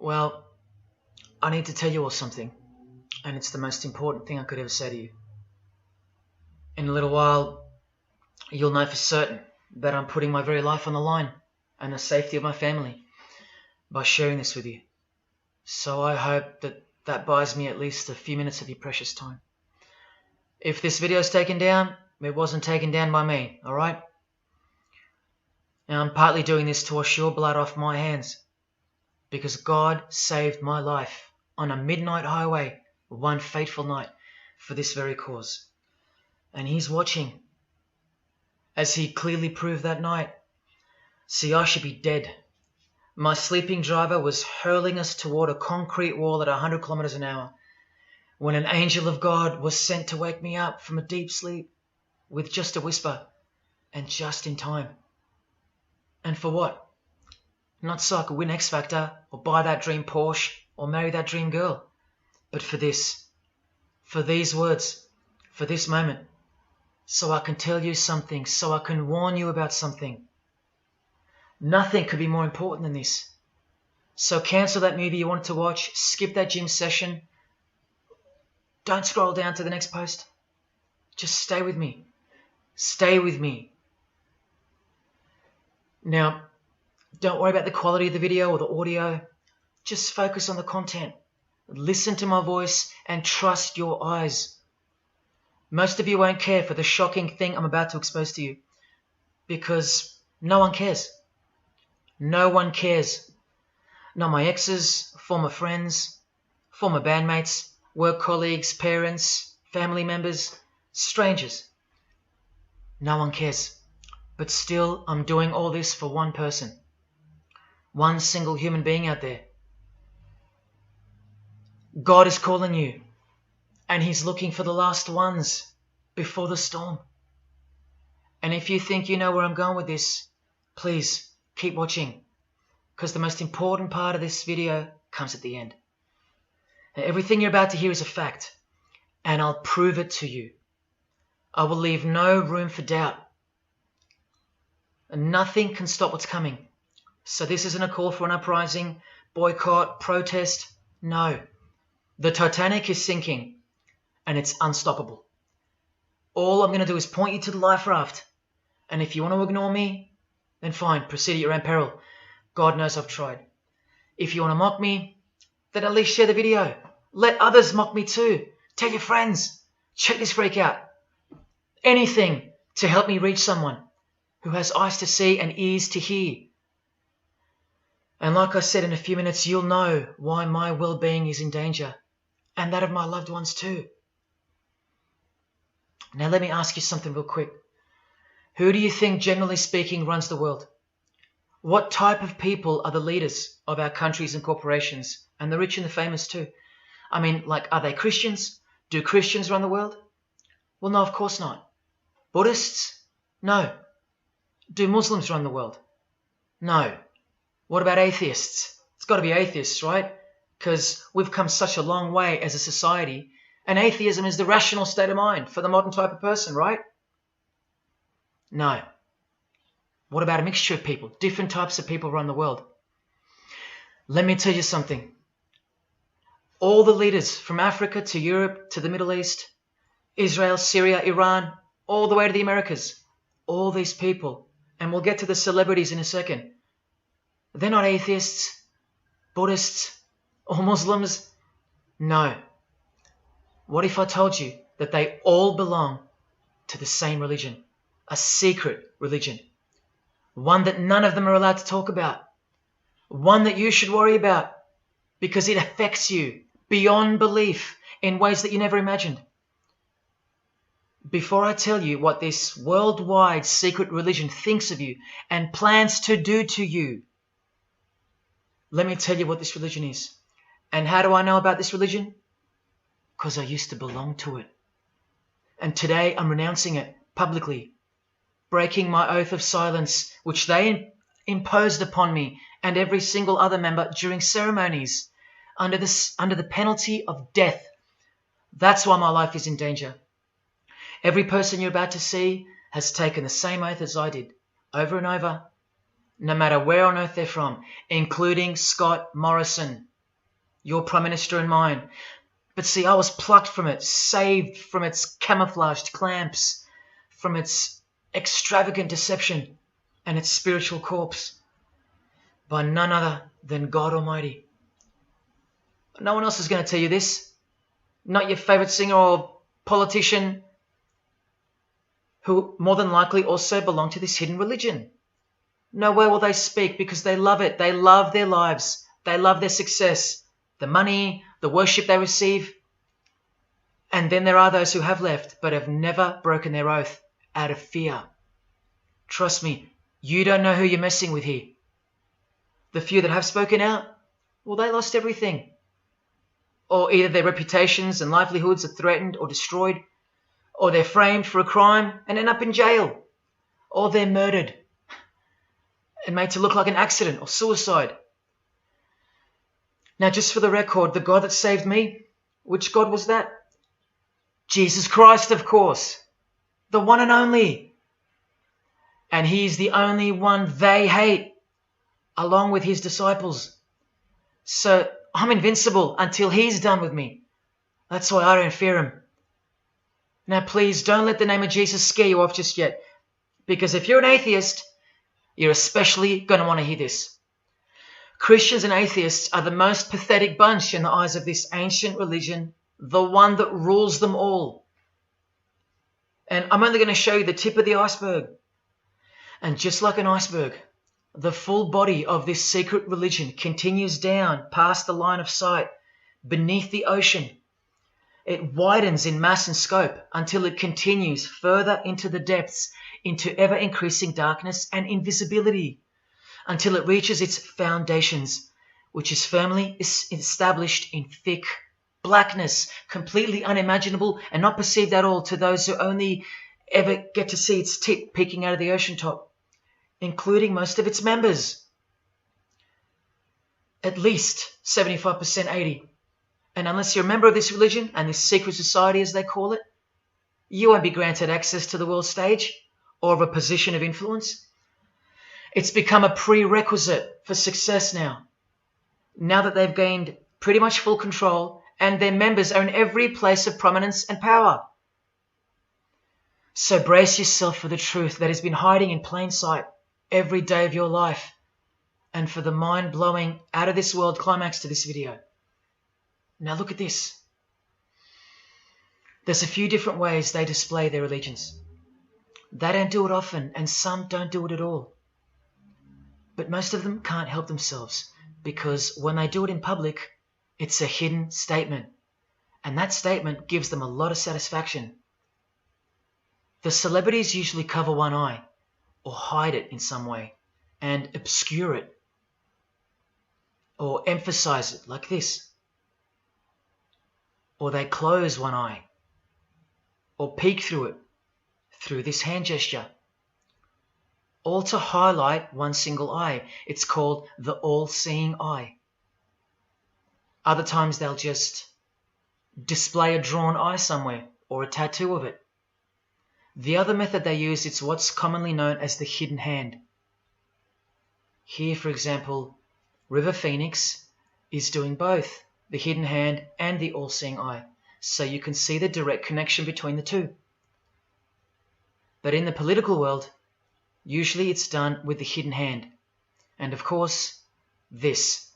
Well, I need to tell you all something, and it's the most important thing I could ever say to you. In a little while, you'll know for certain that I'm putting my very life on the line and the safety of my family by sharing this with you. So I hope that buys me at least a few minutes of your precious time. If this video is taken down, it wasn't taken down by me, alright? Now I'm partly doing this to wash your blood off my hands, because God saved my life on a midnight highway one fateful night for this very cause. And He's watching, as He clearly proved that night. See, I should be dead. My sleeping driver was hurling us toward a concrete wall at 100 kilometers an hour when an angel of God was sent to wake me up from a deep sleep with just a whisper and just in time. And for what? Not so I could win X Factor or buy that dream Porsche or marry that dream girl, but for this, for these words, for this moment, so I can tell you something, so I can warn you about something. Nothing could be more important than this. So cancel that movie you wanted to watch, skip that gym session. Don't scroll down to the next post. Just stay with me. Stay with me. Now, don't worry about the quality of the video or the audio. Just focus on the content. Listen to my voice and trust your eyes. Most of you won't care for the shocking thing I'm about to expose to you, because no one cares. No one cares. Not my exes, former friends, former bandmates, work colleagues, parents, family members, strangers. No one cares. But still, I'm doing all this for one person. One single human being out there. God is calling you, and He's looking for the last ones before the storm. And if you think you know where I'm going with this, please keep watching, because the most important part of this video comes at the end. Now, everything you're about to hear is a fact, and I'll prove it to you. I will leave no room for doubt. And nothing can stop what's coming. So this isn't a call for an uprising, boycott, protest. No. The Titanic is sinking, and it's unstoppable. All I'm going to do is point you to the life raft. And if you want to ignore me, then fine, proceed at your own peril. God knows I've tried. If you want to mock me, then at least share the video. Let others mock me too. Tell your friends. Check this freak out. Anything to help me reach someone who has eyes to see and ears to hear. And like I said, in a few minutes, you'll know why my well-being is in danger, and that of my loved ones too. Now let me ask you something real quick. Who do you think, generally speaking, runs the world? What type of people are the leaders of our countries and corporations, and the rich and the famous too? I mean, like, are they Christians? Do Christians run the world? Well, no, of course not. Buddhists? No. Do Muslims run the world? No. What about atheists? It's got to be atheists, right? Because we've come such a long way as a society, and atheism is the rational state of mind for the modern type of person, right? No. What about a mixture of people? Different types of people run the world. Let me tell you something. All the leaders from Africa to Europe to the Middle East, Israel, Syria, Iran, all the way to the Americas, all these people, and we'll get to the celebrities in a second, they're not atheists, Buddhists, or Muslims. No. What if I told you that they all belong to the same religion? A secret religion. One that none of them are allowed to talk about. One that you should worry about because it affects you beyond belief in ways that you never imagined. Before I tell you what this worldwide secret religion thinks of you and plans to do to you, let me tell you what this religion is. And how do I know about this religion? Because I used to belong to it. And today I'm renouncing it publicly, breaking my oath of silence, which they imposed upon me and every single other member during ceremonies under the penalty of death. That's why my life is in danger. Every person you're about to see has taken the same oath as I did, over and over, no matter where on earth they're from, including Scott Morrison, your Prime Minister and mine. But see, I was plucked from it, saved from its camouflaged clamps, from its extravagant deception and its spiritual corpse, by none other than God Almighty. No one else is going to tell you this. Not your favorite singer or politician, who more than likely also belong to this hidden religion. Nowhere will they speak because they love it. They love their lives. They love their success, the money, the worship they receive. And then there are those who have left but have never broken their oath out of fear. Trust me, you don't know who you're messing with here. The few that have spoken out, well, they lost everything. Or either their reputations and livelihoods are threatened or destroyed, or they're framed for a crime and end up in jail, or they're murdered and made to look like an accident or suicide. Now, just for the record, the God that saved me, which God was that? Jesus Christ, of course, the one and only. And he's the only one they hate, along with his disciples. So I'm invincible until he's done with me. That's why I don't fear him. Now please don't let the name of Jesus scare you off just yet, because if you're an atheist, you're especially going to want to hear this. Christians and atheists are the most pathetic bunch in the eyes of this ancient religion, the one that rules them all. And I'm only going to show you the tip of the iceberg. And just like an iceberg, the full body of this secret religion continues down past the line of sight, beneath the ocean. It widens in mass and scope until it continues further into the depths, into ever-increasing darkness and invisibility, until it reaches its foundations, which is firmly established in thick blackness, completely unimaginable and not perceived at all to those who only ever get to see its tip peeking out of the ocean top, including most of its members. At least 75%, 80%. And unless you're a member of this religion and this secret society, as they call it, you won't be granted access to the world stage or of a position of influence. It's become a prerequisite for success now that they've gained pretty much full control and their members are in every place of prominence and power. So brace yourself for the truth that has been hiding in plain sight every day of your life, and for the mind-blowing, out-of-this-world climax to this video. Now look at this. There's a few different ways they display their allegiance. They don't do it often, and some don't do it at all. But most of them can't help themselves, because when they do it in public, it's a hidden statement. And that statement gives them a lot of satisfaction. The celebrities usually cover one eye, or hide it in some way, and obscure it, or emphasize it like this. Or they close one eye, or peek through it, through this hand gesture, all to highlight one single eye. It's called the all-seeing eye. Other times they'll just display a drawn eye somewhere, or a tattoo of it. The other method they use is what's commonly known as the hidden hand. Here, for example, River Phoenix is doing both the hidden hand and the all-seeing eye, so you can see the direct connection between the two. But in the political world, usually it's done with the hidden hand, and of course, this.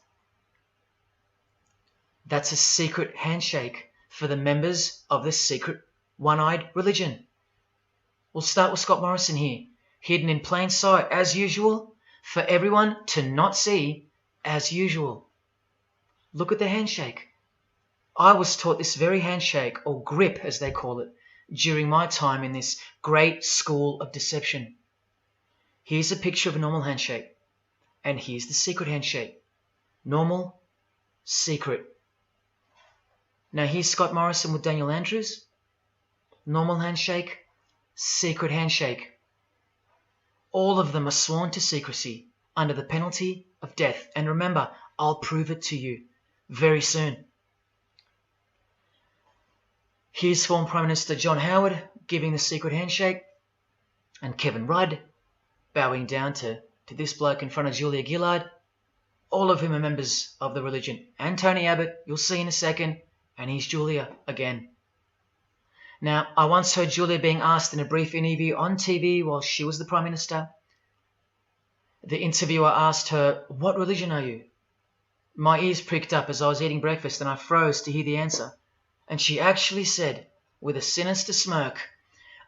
That's a secret handshake for the members of this secret one-eyed religion. We'll start with Scott Morrison here, hidden in plain sight as usual, for everyone to not see as usual. Look at the handshake. I was taught this very handshake, or grip as they call it, during my time in this great school of deception. Here's a picture of a normal handshake, and here's the secret handshake. Normal, secret. Now here's Scott Morrison with Daniel Andrews. Normal handshake, secret handshake. All of them are sworn to secrecy under the penalty of death. And remember, I'll prove it to you very soon. Here's former Prime Minister John Howard giving the secret handshake, and Kevin Rudd bowing down to this bloke in front of Julia Gillard. all of whom are members of the religion. And Tony Abbott, you'll see in a second, and he's Julia again. Now, I once heard Julia being asked in a brief interview on TV while she was the Prime Minister. The interviewer asked her, "What religion are you?" My ears pricked up as I was eating breakfast and I froze to hear the answer. And she actually said, with a sinister smirk,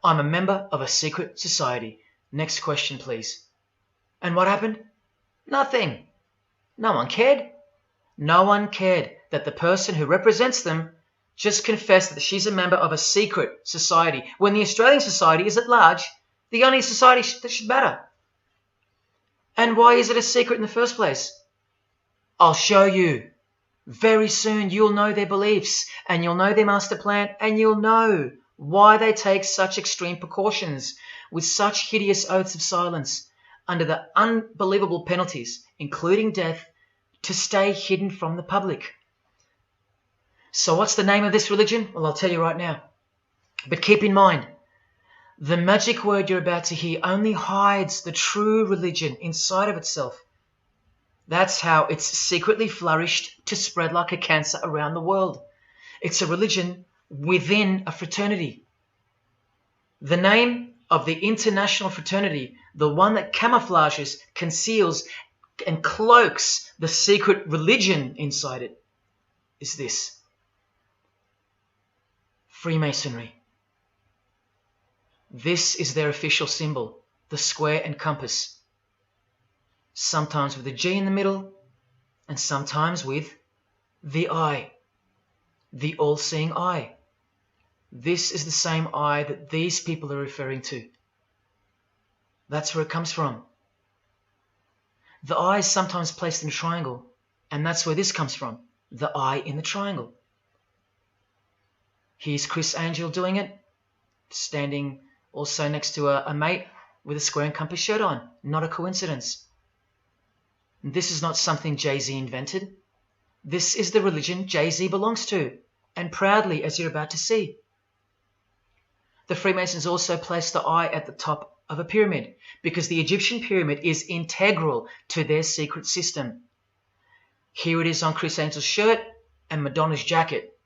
"I'm a member of a secret society. Next question, please." And what happened? Nothing. No one cared. No one cared that the person who represents them just confessed that she's a member of a secret society, when the Australian society is at large the only society that should matter. And why is it a secret in the first place? I'll show you. Very soon you'll know their beliefs, and you'll know their master plan, and you'll know why they take such extreme precautions with such hideous oaths of silence under the unbelievable penalties, including death, to stay hidden from the public. So what's the name of this religion? Well, I'll tell you right now. But keep in mind, the magic word you're about to hear only hides the true religion inside of itself. That's how it's secretly flourished to spread like a cancer around the world. It's a religion within a fraternity. The name of the international fraternity, the one that camouflages, conceals, and cloaks the secret religion inside it, is this: Freemasonry. This is their official symbol, the square and compass. Sometimes with a G in the middle, and sometimes with the eye, the all-seeing eye. This is the same eye that these people are referring to. That's where it comes from. The eye is sometimes placed in a triangle, and that's where this comes from, the eye in the triangle. Here's Chris Angel doing it, standing also next to a mate with a square and compass shirt on. Not a coincidence. This is not something Jay-Z invented. This is the religion Jay-Z belongs to, and proudly, as you're about to see. The Freemasons also place the eye at the top of a pyramid, because the Egyptian pyramid is integral to their secret system. Here it is on Chris Angel's shirt and Madonna's jacket.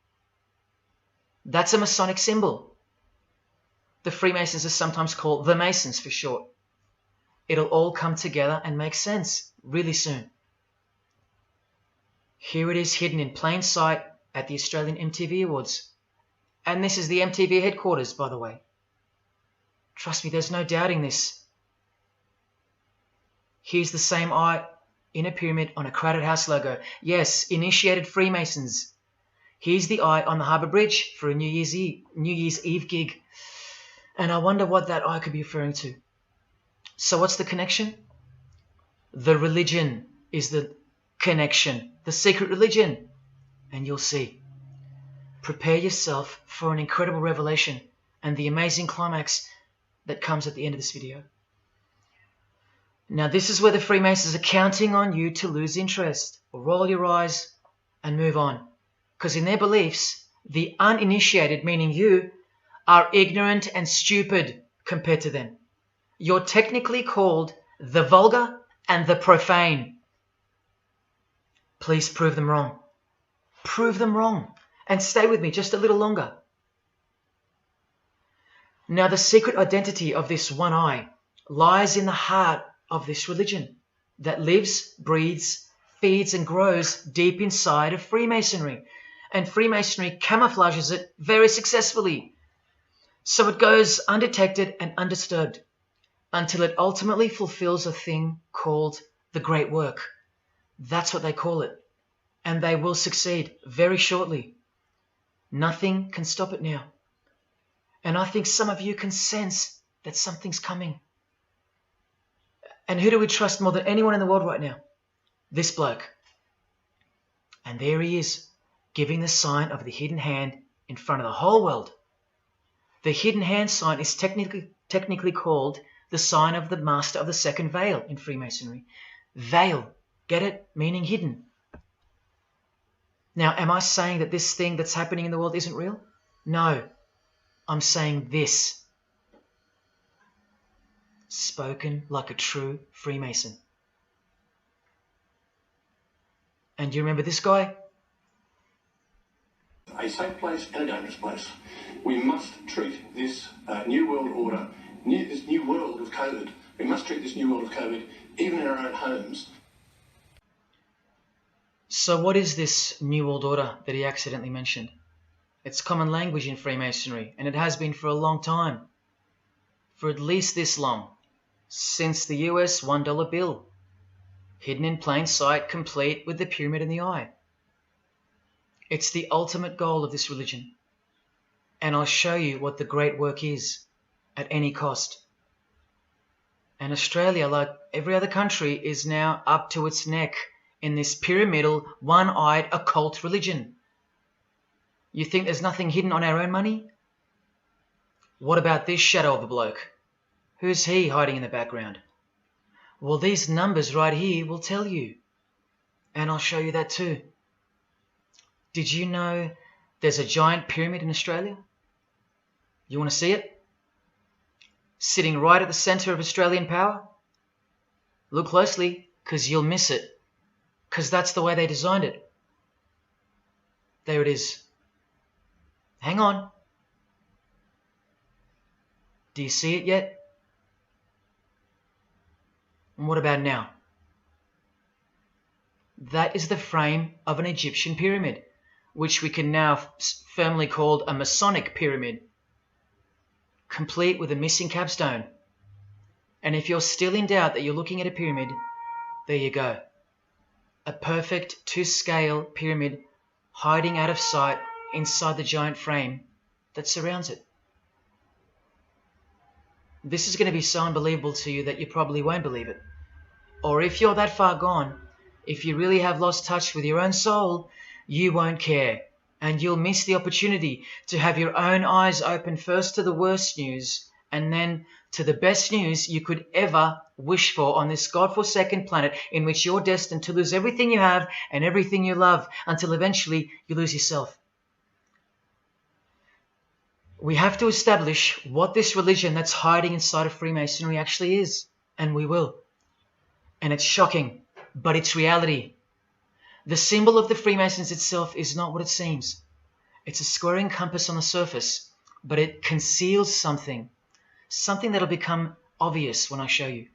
That's a Masonic symbol. The Freemasons are sometimes called the Masons for short. It'll all come together and make sense really soon. Here it is hidden in plain sight at the Australian MTV Awards. And this is the MTV headquarters, by the way. Trust me, there's no doubting this. Here's the same eye in a pyramid on a Crowded House logo. Yes, initiated Freemasons. Here's the eye on the Harbour Bridge for a New Year's Eve gig. And I wonder what that eye could be referring to. So what's the connection? The religion is the connection, the secret religion. And you'll see. Prepare yourself for an incredible revelation and the amazing climax that comes at the end of this video. Now this is where the Freemasons are counting on you to lose interest, or roll your eyes and move on. Because in their beliefs, the uninitiated, meaning you, are ignorant and stupid compared to them. You're technically called the vulgar and the profane. Please prove them wrong. Prove them wrong. And stay with me just a little longer. Now the secret identity of this one eye lies in the heart of this religion that lives, breathes, feeds and grows deep inside of Freemasonry. And Freemasonry camouflages it very successfully. So it goes undetected and undisturbed until it ultimately fulfills a thing called the Great Work. That's what they call it. And they will succeed very shortly. Nothing can stop it now. And I think some of you can sense that something's coming. And who do we trust more than anyone in the world right now? This bloke. And there he is, giving the sign of the hidden hand in front of the whole world. The hidden hand sign is technically called the sign of the master of the second veil in Freemasonry. Veil, get it? Meaning hidden. Now, am I saying that this thing that's happening in the world isn't real? No. I'm saying this. Spoken like a true Freemason. And you remember this guy? A safe place and a dangerous place. We must treat this new world order, this new world of COVID, we must treat this new world of COVID even in our own homes. So what is this New World Order that he accidentally mentioned? It's common language in Freemasonry, and it has been for a long time. For at least this long. Since the US $1 bill. Hidden in plain sight, complete with the pyramid in the eye. It's the ultimate goal of this religion. And I'll show you what the great work is, at any cost. And Australia, like every other country, is now up to its neck in this pyramidal, one-eyed, occult religion. You think there's nothing hidden on our own money? What about this shadow of a bloke? Who's he hiding in the background? Well, these numbers right here will tell you. And I'll show you that too. Did you know there's a giant pyramid in Australia? You want to see it? Sitting right at the centre of Australian power? Look closely, because you'll miss it. Because that's the way they designed it. There it is. Hang on. Do you see it yet? And what about now? That is the frame of an Egyptian pyramid, which we can now firmly call a Masonic pyramid, complete with a missing capstone. And if you're still in doubt that you're looking at a pyramid, there you go. A perfect to-scale pyramid hiding out of sight inside the giant frame that surrounds it. This is going to be so unbelievable to you that you probably won't believe it. Or if you're that far gone, if you really have lost touch with your own soul, you won't care. And you'll miss the opportunity to have your own eyes open first to the worst news and then to the best news you could ever wish for on this God-forsaken planet in which you're destined to lose everything you have and everything you love until eventually you lose yourself. We have to establish what this religion that's hiding inside of Freemasonry actually is, and we will. And it's shocking, but it's reality. The symbol of the Freemasons itself is not what it seems. It's a squaring compass on the surface, but it conceals something that'll become obvious when I show you.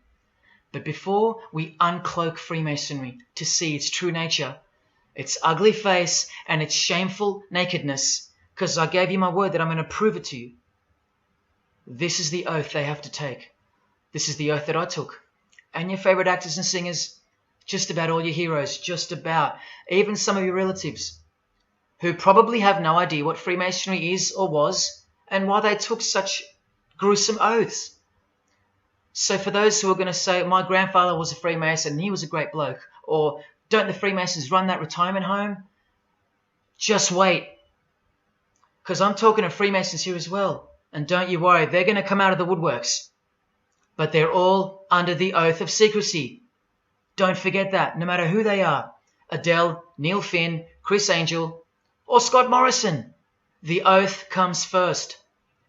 But before we uncloak Freemasonry to see its true nature, its ugly face and its shameful nakedness, because I gave you my word that I'm going to prove it to you. This is the oath they have to take. This is the oath that I took. And your favorite actors and singers, just about all your heroes, just about, even some of your relatives, who probably have no idea what Freemasonry is or was, and why they took such gruesome oaths. So for those who are going to say, my grandfather was a Freemason and he was a great bloke, or don't the Freemasons run that retirement home? Just wait. Because I'm talking to Freemasons here as well. And don't you worry, they're going to come out of the woodworks. But they're all under the oath of secrecy. Don't forget that, no matter who they are. Adele, Neil Finn, Chris Angel, or Scott Morrison. The oath comes first.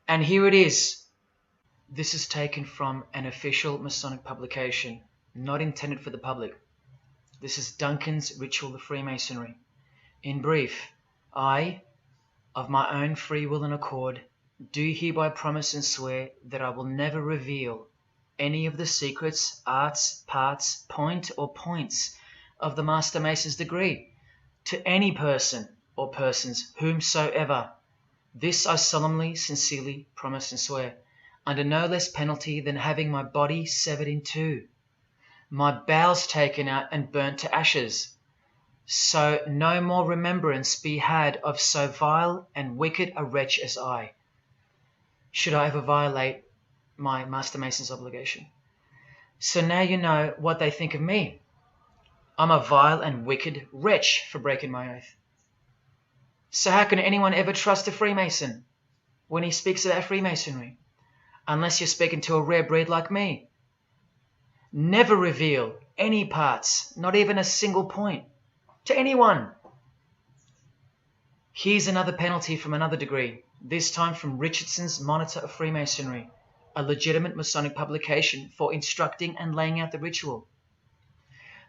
And here it is. This is taken from an official Masonic publication, not intended for the public. This is Duncan's Ritual of Freemasonry. In brief, I, of my own free will and accord, do hereby promise and swear that I will never reveal any of the secrets, arts, parts, point or points of the Master Mason's degree to any person or persons whomsoever. This I solemnly, sincerely promise and swear, under no less penalty than having my body severed in two, my bowels taken out and burnt to ashes, so no more remembrance be had of so vile and wicked a wretch as I, should I ever violate my Master Mason's obligation. So now you know what they think of me. I'm a vile and wicked wretch for breaking my oath. So how can anyone ever trust a Freemason when he speaks about Freemasonry? Unless you're speaking to a rare breed like me. Never reveal any parts, not even a single point, to anyone. Here's another penalty from another degree, this time from Richardson's Monitor of Freemasonry, a legitimate Masonic publication for instructing and laying out the ritual.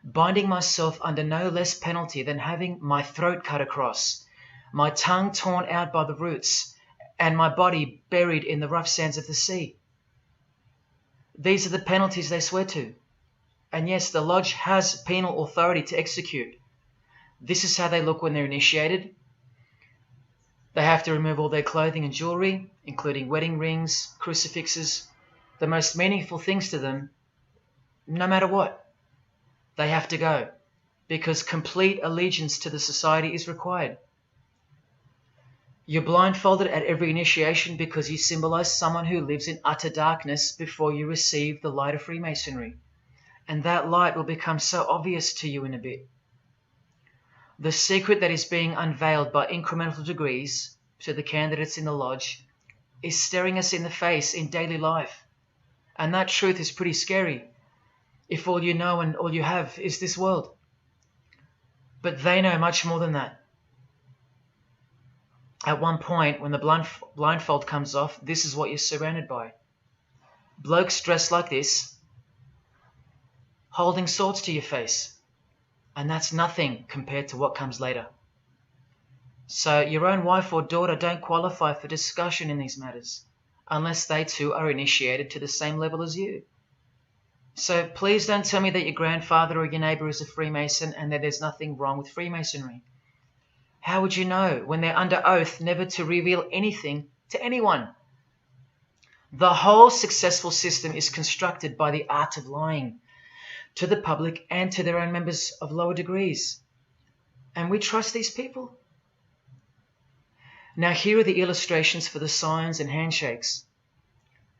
binding myself under no less penalty than having my throat cut across, my tongue torn out by the roots, and my body buried in the rough sands of the sea. These are the penalties they swear to. And yes, the lodge has penal authority to execute. This is how they look when they're initiated. They have to remove all their clothing and jewelry, including wedding rings, crucifixes, the most meaningful things to them, no matter what. They have to go, because complete allegiance to the society is required. You're blindfolded at every initiation because you symbolize someone who lives in utter darkness before you receive the light of Freemasonry. And that light will become so obvious to you in a bit. The secret that is being unveiled by incremental degrees to the candidates in the lodge is staring us in the face in daily life. And that truth is pretty scary if all you know and all you have is this world. But they know much more than that. At one point, when the blindfold comes off, this is what you're surrounded by. Blokes dressed like this, holding swords to your face. And that's nothing compared to what comes later. So your own wife or daughter don't qualify for discussion in these matters, unless they too are initiated to the same level as you. So please don't tell me that your grandfather or your neighbour is a Freemason and that there's nothing wrong with Freemasonry. How would you know when they're under oath never to reveal anything to anyone? The whole successful system is constructed by the art of lying to the public and to their own members of lower degrees. And we trust these people? Now here are the illustrations for the signs and handshakes.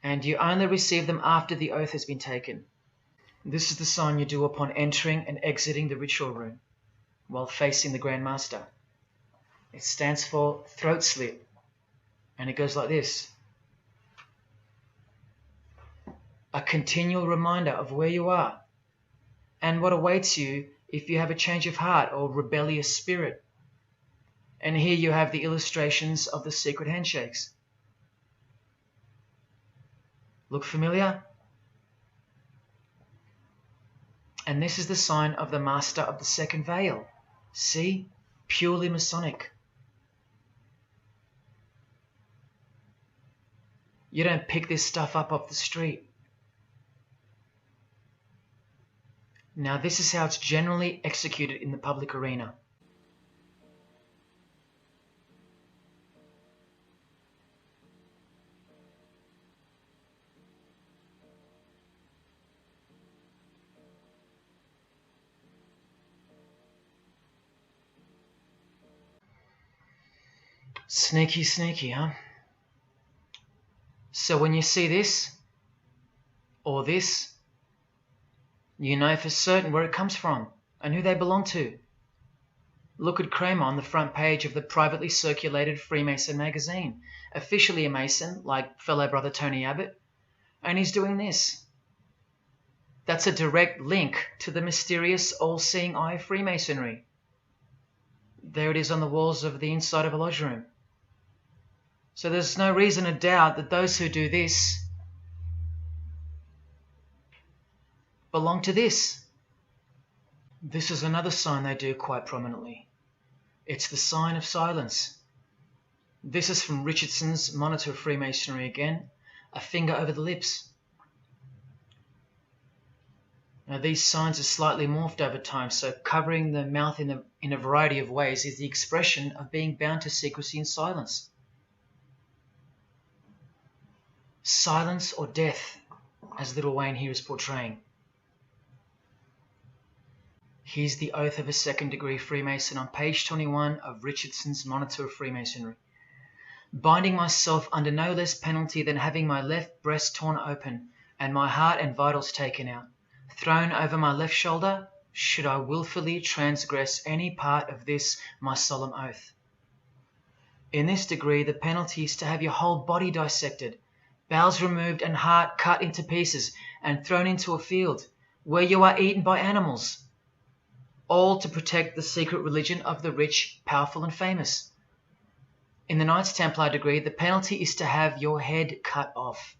And you only receive them after the oath has been taken. This is the sign you do upon entering and exiting the ritual room while facing the Grand Master. It stands for throat slit, and it goes like this. A continual reminder of where you are and what awaits you if you have a change of heart or rebellious spirit. And here you have the illustrations of the secret handshakes. Look familiar? And this is the sign of the Master of the Second Veil. See? Purely Masonic. You don't pick this stuff up off the street. Now this is how it's generally executed in the public arena. Sneaky, sneaky, huh? So when you see this, or this, you know for certain where it comes from and who they belong to. Look at Kramer on the front page of the privately circulated Freemason magazine, officially a Mason, like fellow brother Tony Abbott, and he's doing this. That's a direct link to the mysterious all-seeing eye of Freemasonry. There it is on the walls of the inside of a lodge room. So there's no reason to doubt that those who do this belong to this. This is another sign they do quite prominently. It's the sign of silence. This is from Richardson's Monitor of Freemasonry again, a finger over the lips. Now these signs are slightly morphed over time, so covering the mouth in a variety of ways is the expression of being bound to secrecy and silence. Silence or death, as Little Wayne here is portraying. Here's the oath of a second-degree Freemason on page 21 of Richardson's Monitor of Freemasonry. Binding myself under no less penalty than having my left breast torn open and my heart and vitals taken out, thrown over my left shoulder, should I wilfully transgress any part of this my solemn oath. In this degree, the penalty is to have your whole body dissected, bowels removed and heart cut into pieces and thrown into a field, where you are eaten by animals, all to protect the secret religion of the rich, powerful and famous. In the Knights Templar degree, the penalty is to have your head cut off.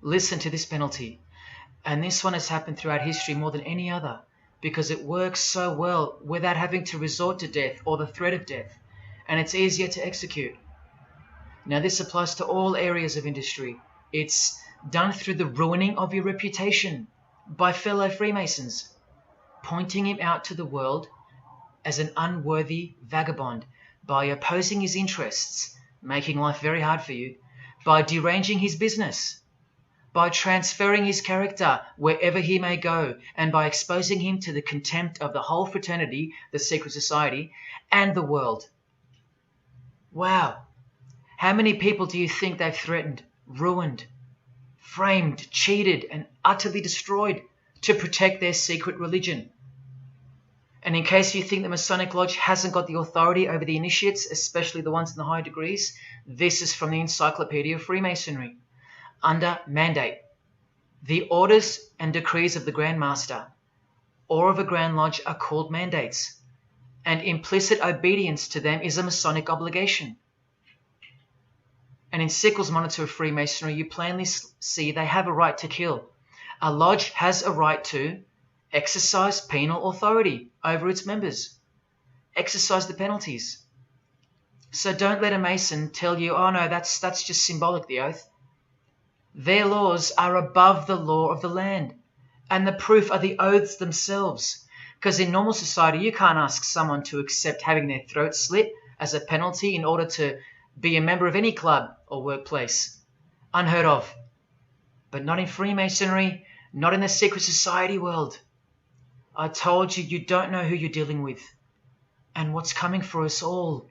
Listen to this penalty. And this one has happened throughout history more than any other, because it works so well without having to resort to death or the threat of death, and it's easier to execute. Now this applies to all areas of industry. It's done through the ruining of your reputation by fellow Freemasons, pointing him out to the world as an unworthy vagabond, by opposing his interests, making life very hard for you, by deranging his business, by transferring his character wherever he may go, and by exposing him to the contempt of the whole fraternity, the secret society, and the world. Wow! How many people do you think they've threatened, ruined, framed, cheated, and utterly destroyed to protect their secret religion? And in case you think the Masonic Lodge hasn't got the authority over the initiates, especially the ones in the high degrees, this is from the Encyclopedia of Freemasonry. Under mandate, the orders and decrees of the Grand Master or of a Grand Lodge are called mandates, and implicit obedience to them is a Masonic obligation. And in Sickles' Monitor of Freemasonry, you plainly see they have a right to kill. A lodge has a right to exercise penal authority over its members, exercise the penalties. So don't let a Mason tell you, oh no, that's just symbolic, the oath. Their laws are above the law of the land, and the proof are the oaths themselves. Because in normal society, you can't ask someone to accept having their throat slit as a penalty in order to be a member of any club or workplace. Unheard of. But not in Freemasonry, not in the secret society world. I told you, you don't know who you're dealing with and what's coming for us all.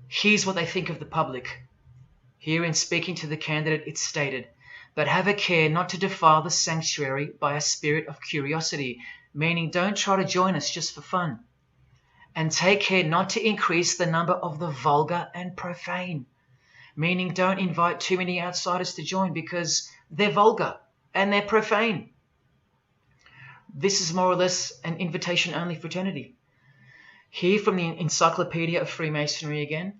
Here's what they think of the public. Here in speaking to the candidate, it's stated, but have a care not to defile the sanctuary by a spirit of curiosity, meaning don't try to join us just for fun. And take care not to increase the number of the vulgar and profane, meaning don't invite too many outsiders to join because they're vulgar and they're profane. This is more or less an invitation-only fraternity. Here from the Encyclopedia of Freemasonry again,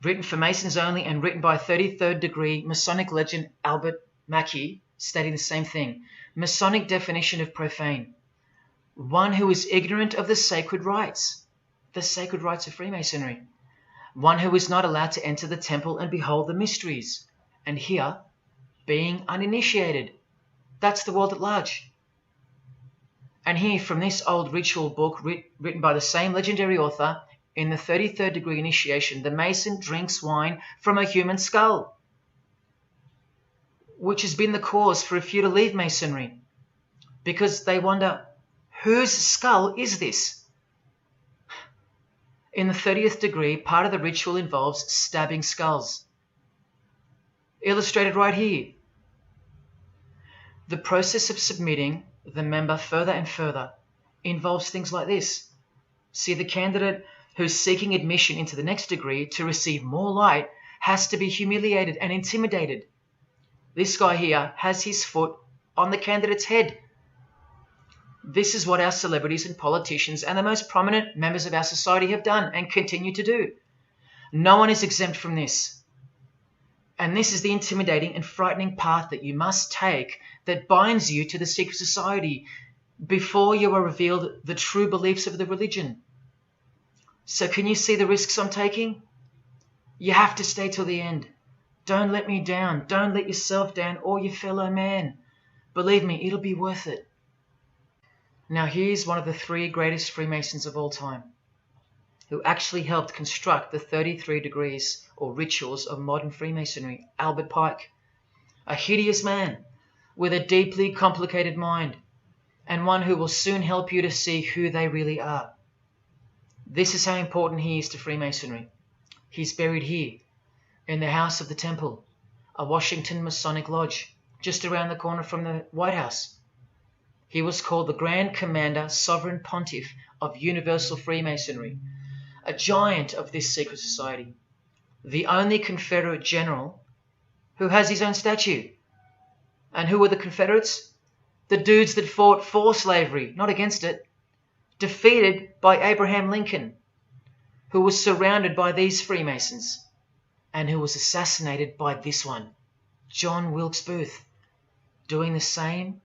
written for Masons only and written by 33rd degree Masonic legend Albert Mackey, stating the same thing. Masonic definition of profane. One who is ignorant of the sacred rites of Freemasonry. One who is not allowed to enter the temple and behold the mysteries. And here, being uninitiated. That's the world at large. And here from this old ritual book written by the same legendary author, in the 33rd degree initiation, the Mason drinks wine from a human skull, which has been the cause for a few to leave Masonry, because they wonder, whose skull is this? In the 30th degree, part of the ritual involves stabbing skulls. Illustrated right here. The process of submitting the member further and further involves things like this. See, the candidate who's seeking admission into the next degree to receive more light has to be humiliated and intimidated. This guy here has his foot on the candidate's head. This is what our celebrities and politicians and the most prominent members of our society have done and continue to do. No one is exempt from this. And this is the intimidating and frightening path that you must take that binds you to the secret society before you are revealed the true beliefs of the religion. So can you see the risks I'm taking? You have to stay till the end. Don't let me down. Don't let yourself down or your fellow man. Believe me, it'll be worth it. Now here's one of the 3 greatest Freemasons of all time, who actually helped construct the 33 degrees or rituals of modern Freemasonry, Albert Pike. A hideous man with a deeply complicated mind, and one who will soon help you to see who they really are. This is how important he is to Freemasonry. He's buried here, in the House of the Temple, a Washington Masonic Lodge, just around the corner from the White House. He was called the Grand Commander, Sovereign Pontiff of Universal Freemasonry, a giant of this secret society, the only Confederate general who has his own statue. And who were the Confederates? The dudes that fought for slavery, not against it, defeated by Abraham Lincoln, who was surrounded by these Freemasons, and who was assassinated by this one, John Wilkes Booth. doing the same